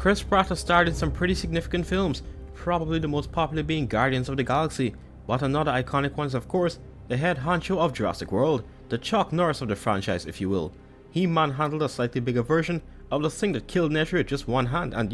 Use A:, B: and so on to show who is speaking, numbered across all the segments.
A: Chris Pratt has starred in some pretty significant films, probably the most popular being Guardians of the Galaxy, but another iconic one is of course the head honcho of Jurassic World, the Chuck Norris of the franchise if you will. He manhandled a slightly bigger version of the thing that killed Nessie with just one hand and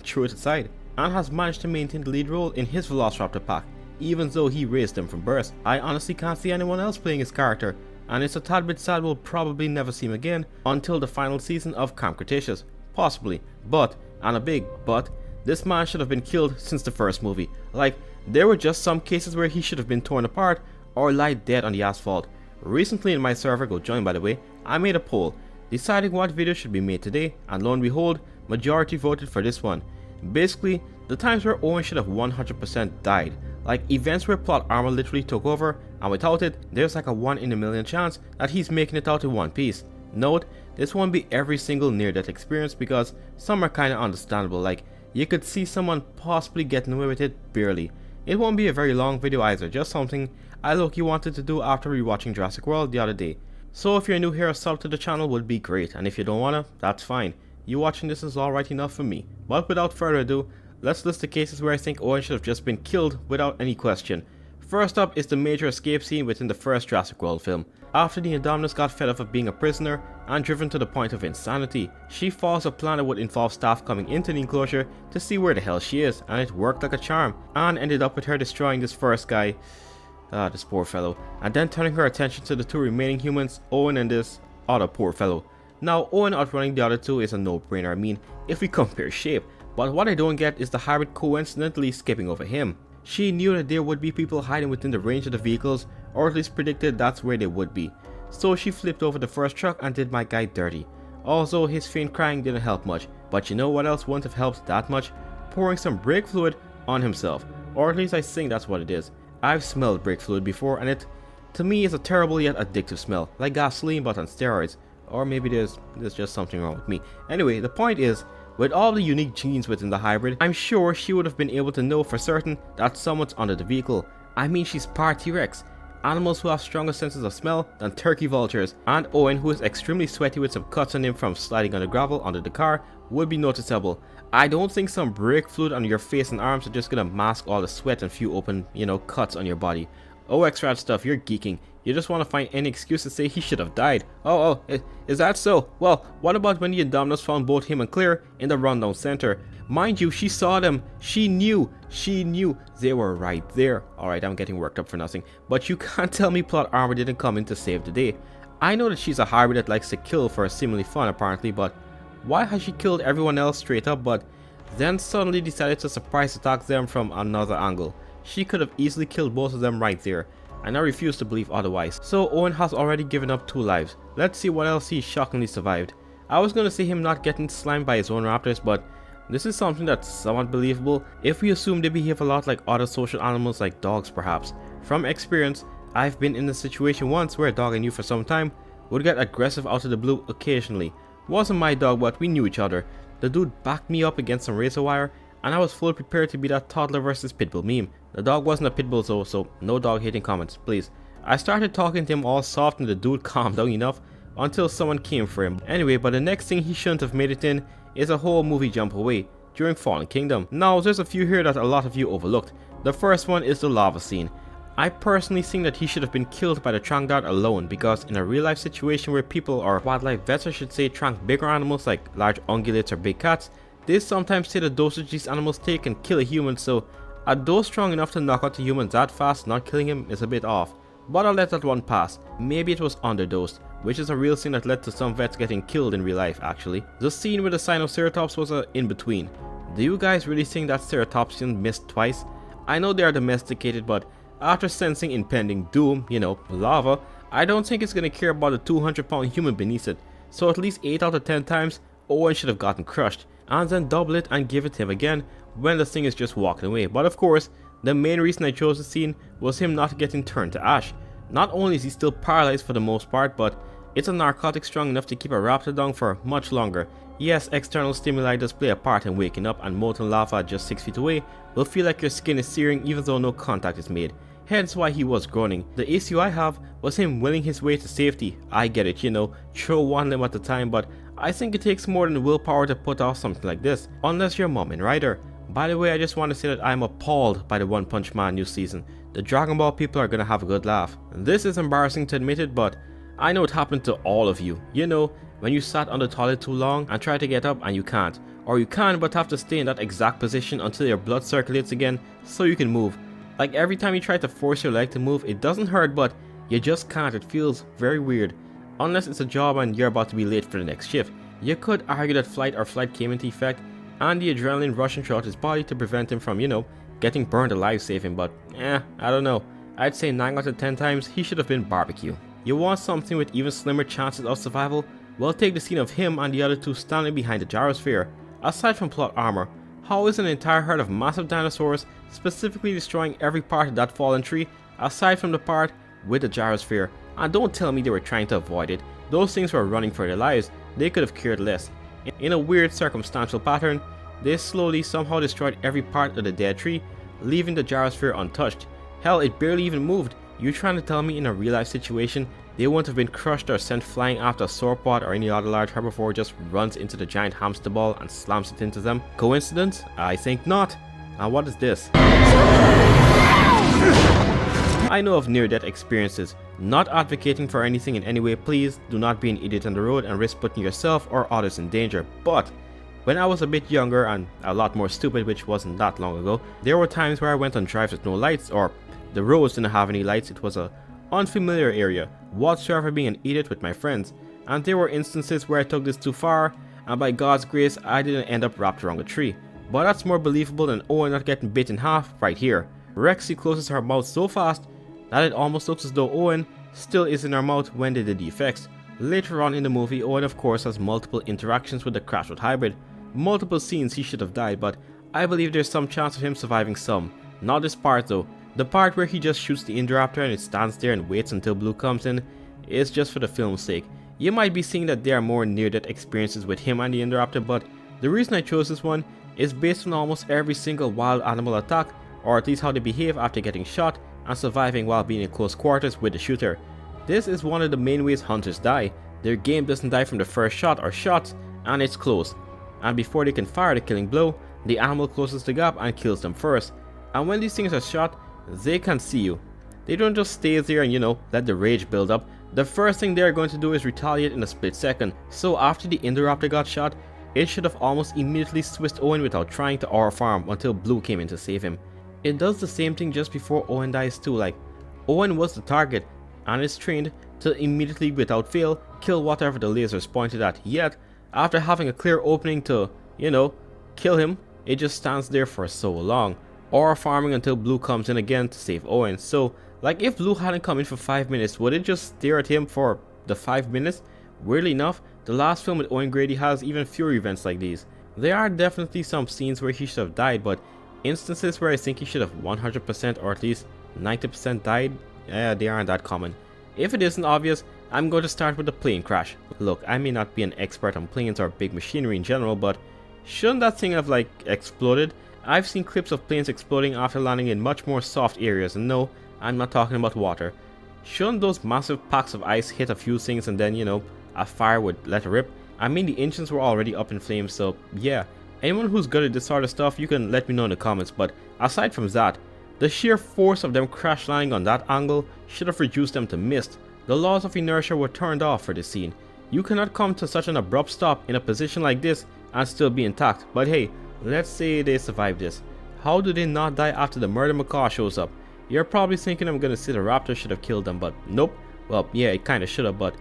A: threw it aside, and has managed to maintain the lead role in his Velociraptor pack, even though he raised them from birth. I honestly can't see anyone else playing his character, and it's a tad bit sad we'll probably never see him again until the final season of Camp Cretaceous, possibly, but, and a big but, this man should have been killed since the first movie. Like, there were just some cases where he should have been torn apart or lie dead on the asphalt. Recently in my server, go join by the way, I made a poll deciding what video should be made today, and lo and behold, majority voted for this one. Basically, the times where Owen should have 100% died, like events where plot armor literally took over, and without it, there's like a 1 in a million chance that he's making it out in one piece. Note, this won't be every single near-death experience because some are kinda understandable, like you could see someone possibly getting away with it barely. It won't be a very long video either, just something I low-key wanted to do after rewatching Jurassic World the other day. So if you're new here, a sub to the channel would be great, and if you don't wanna, that's fine. You watching this is alright enough for me. But without further ado, let's list the cases where I think Owen should have just been killed without any question. First up is the major escape scene within the first Jurassic World film. After the Indominus got fed up of being a prisoner and driven to the point of insanity, she follows a plan that would involve staff coming into the enclosure to see where the hell she is, and it worked like a charm, and ended up with her destroying this first guy, this poor fellow, and then turning her attention to the two remaining humans, Owen and this other poor fellow. Now, Owen outrunning the other two is a no-brainer, I mean, if we compare shape, but what I don't get is the hybrid coincidentally skipping over him. She knew that there would be people hiding within the range of the vehicles, or at least predicted that's where they would be. So she flipped over the first truck and did my guy dirty. Also, his faint crying didn't help much, but you know what else wouldn't have helped that much? Pouring some brake fluid on himself, or at least I think that's what it is. I've smelled brake fluid before, and it, to me, is a terrible yet addictive smell, like gasoline but on steroids. Or maybe there's just something wrong with me. Anyway, the point is, with all the unique genes within the hybrid, I'm sure she would have been able to know for certain that someone's under the vehicle. I mean, she's part T-Rex, animals who have stronger senses of smell than turkey vultures, and Owen, who is extremely sweaty with some cuts on him from sliding on the gravel under the car, would be noticeable. I don't think some brake fluid on your face and arms are just gonna mask all the sweat and few open, cuts on your body. Oh, X-Rad stuff, you're geeking. You just want to find any excuse to say he should have died. Oh, is that so? Well, what about when the Indominus found both him and Claire in the rundown center? Mind you, she saw them. She knew they were right there. Alright, I'm getting worked up for nothing. But you can't tell me plot armor didn't come in to save the day. I know that she's a hybrid that likes to kill for seemingly fun apparently, but why has she killed everyone else straight up but then suddenly decided to surprise attack them from another angle? She could have easily killed both of them right there, and I refuse to believe otherwise. So Owen has already given up 2 lives. Let's see what else he shockingly survived. I was gonna say him not getting slimed by his own raptors, but this is something that's somewhat believable if we assume they behave a lot like other social animals like dogs perhaps. From experience, I've been in a situation once where a dog I knew for some time would get aggressive out of the blue occasionally. Wasn't my dog, but we knew each other. The dude backed me up against some razor wire, and I was fully prepared to be that toddler versus pitbull meme. The dog wasn't a pitbull though, so no dog hating comments, please. I started talking to him all soft and the dude calmed down enough until someone came for him. Anyway, but the next thing he shouldn't have made it in is a whole movie jump away during Fallen Kingdom. Now, there's a few here that a lot of you overlooked. The first one is the lava scene. I personally think that he should have been killed by the tranq dart alone, because in a real life situation where people, or wildlife vets I should say, tranq bigger animals like large ungulates or big cats, they sometimes say the dosage these animals take can kill a human, so a dose strong enough to knock out the human that fast, not killing him, is a bit off. But I'll let that one pass. Maybe it was underdosed, which is a real thing that led to some vets getting killed in real life actually. The scene with the Sinoceratops was a in-between. Do you guys really think that Ceratopsian missed twice? I know they are domesticated, but after sensing impending doom, lava, I don't think it's gonna care about a 200-pound human beneath it. So at least 8 out of 10 times, Owen should have gotten crushed, and then double it and give it to him again when the thing is just walking away. But of course, the main reason I chose the scene was him not getting turned to ash. Not only is he still paralyzed for the most part, but it's a narcotic strong enough to keep a raptor down for much longer. Yes, external stimuli does play a part in waking up, and molten lava just 6 feet away will feel like your skin is searing even though no contact is made. Hence why he was groaning. The issue I have was him willing his way to safety. I get it, throw one limb at a time, but I think it takes more than willpower to put off something like this, unless you're Mom and Rider. By the way, I just want to say that I'm appalled by the One Punch Man new season. The Dragon Ball people are gonna have a good laugh. This is embarrassing to admit it, but I know it happened to all of you. You know, when you sat on the toilet too long and try to get up and you can't. Or you can but have to stay in that exact position until your blood circulates again so you can move. Like every time you try to force your leg to move, it doesn't hurt but you just can't. It feels very weird. Unless it's a job and you're about to be late for the next shift. You could argue that flight came into effect and the adrenaline rushing throughout his body to prevent him from, you know, getting burned alive saving, but I don't know. I'd say 9 out of 10 times he should have been barbecue. You want something with even slimmer chances of survival? Well, take the scene of him and the other two standing behind the gyrosphere. Aside from plot armor, how is an entire herd of massive dinosaurs specifically destroying every part of that fallen tree aside from the part with the gyrosphere? And don't tell me they were trying to avoid it. Those things were running for their lives. They could have cared less. In a weird circumstantial pattern, they slowly somehow destroyed every part of the dead tree, leaving the gyrosphere untouched. Hell, it barely even moved. You trying to tell me in a real life situation they wouldn't have been crushed or sent flying after a sauropod or any other large herbivore just runs into the giant hamster ball and slams it into them? Coincidence? I think not. And what is this? I know of near-death experiences. Not advocating for anything in any way, please do not be an idiot on the road and risk putting yourself or others in danger. But when I was a bit younger and a lot more stupid, which wasn't that long ago, there were times where I went on drives with no lights, or the roads didn't have any lights. It was a unfamiliar area, whatsoever, being an idiot with my friends. And there were instances where I took this too far, and by God's grace I didn't end up wrapped around a tree. But that's more believable than Owen not getting bit in half right here. Rexy closes her mouth so fast that it almost looks as though Owen still is in her mouth when they did the effects. Later on in the movie, Owen of course has multiple interactions with the Crashwood hybrid. Multiple scenes he should have died, but I believe there's some chance of him surviving some. Not this part though. The part where he just shoots the Indoraptor and it stands there and waits until Blue comes in is just for the film's sake. You might be seeing that there are more near-death experiences with him and the Indoraptor, but the reason I chose this one is based on almost every single wild animal attack, or at least how they behave after getting shot and surviving while being in close quarters with the shooter. This is one of the main ways hunters die. Their game doesn't die from the first shot or shots, and it's close. And before they can fire the killing blow, the animal closes the gap and kills them first. And when these things are shot, they can see you. They don't just stay there and, you know, let the rage build up. The first thing they're going to do is retaliate in a split second. So after the Indoraptor got shot, it should have almost immediately switched Owen without trying to aura farm until Blue came in to save him. It does the same thing just before Owen dies too. Like, Owen was the target and is trained to immediately without fail kill whatever the laser's pointed at. Yet, after having a clear opening to, you know, kill him, it just stands there for so long, or farming until Blue comes in again to save Owen. So, like, if Blue hadn't come in for 5 minutes, would it just stare at him for the 5 minutes? Weirdly enough, the last film with Owen Grady has even fewer events like these. There are definitely some scenes where he should have died, but instances where I think he should have 100% or at least 90% died, they aren't that common. If it isn't obvious, I'm going to start with the plane crash. Look, I may not be an expert on planes or big machinery in general, but shouldn't that thing have, like, exploded? I've seen clips of planes exploding after landing in much more soft areas, and no, I'm not talking about water. Shouldn't those massive packs of ice hit a few things and then, you know, a fire would let it rip? I mean, the engines were already up in flames, so yeah. Anyone who's good at this sort of stuff, you can let me know in the comments, but aside from that, the sheer force of them crash landing on that angle should have reduced them to mist. The laws of inertia were turned off for this scene. You cannot come to such an abrupt stop in a position like this and still be intact, but hey, let's say they survive this. How do they not die after the murder macaw shows up? You're probably thinking I'm gonna say the raptor should have killed them, but nope. Well, yeah, it kinda should have, but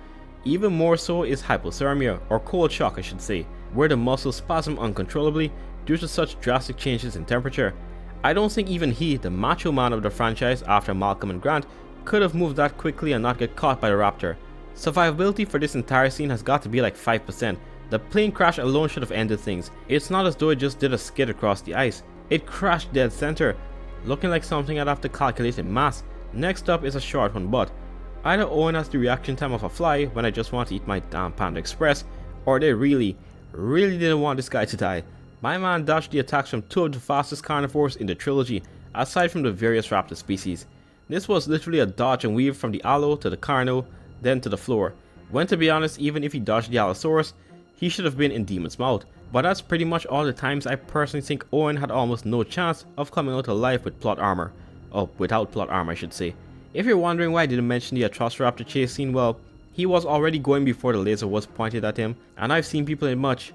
A: even more so is hypothermia, or cold shock I should say, where the muscles spasm uncontrollably due to such drastic changes in temperature. I don't think even he, the macho man of the franchise after Malcolm and Grant, could have moved that quickly and not get caught by the raptor. Survivability for this entire scene has got to be like 5%. The plane crash alone should have ended things. It's not as though it just did a skid across the ice. It crashed dead center, looking like something I'd have to calculate in mass. Next up is a short one, but either Owen has the reaction time of a fly when I just want to eat my damn Panda Express, or they really didn't want this guy to die. My man dodged the attacks from two of the fastest carnivores in the trilogy, aside from the various raptor species. This was literally a dodge and weave from the Allo to the Carno, then to the floor. When to be honest, even if he dodged the Allosaurus, he should have been in Demon's Mouth. But that's pretty much all the times I personally think Owen had almost no chance of coming out alive with plot armor. Oh, without plot armor I should say. If you're wondering why I didn't mention the Atrociraptor chase scene, well, he was already going before the laser was pointed at him, and I've seen people in much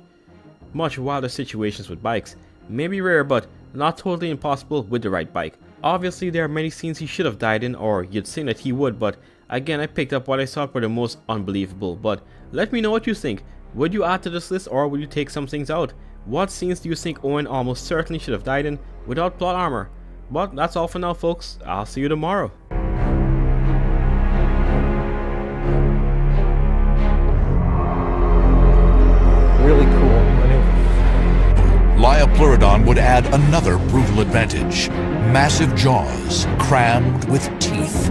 A: wilder situations with bikes. Maybe rare, but not totally impossible with the right bike. Obviously there are many scenes he should have died in, or you'd think that he would, but again I picked up what I thought were the most unbelievable. But let me know what you think. Would you add to this list, or would you take some things out? What scenes do you think Owen almost certainly should have died in without plot armor? But that's all for now folks, I'll see you tomorrow.
B: Really cool maneuver.
C: Pleurodon would add another brutal advantage. Massive jaws crammed with teeth.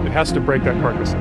B: It has to break that carcass.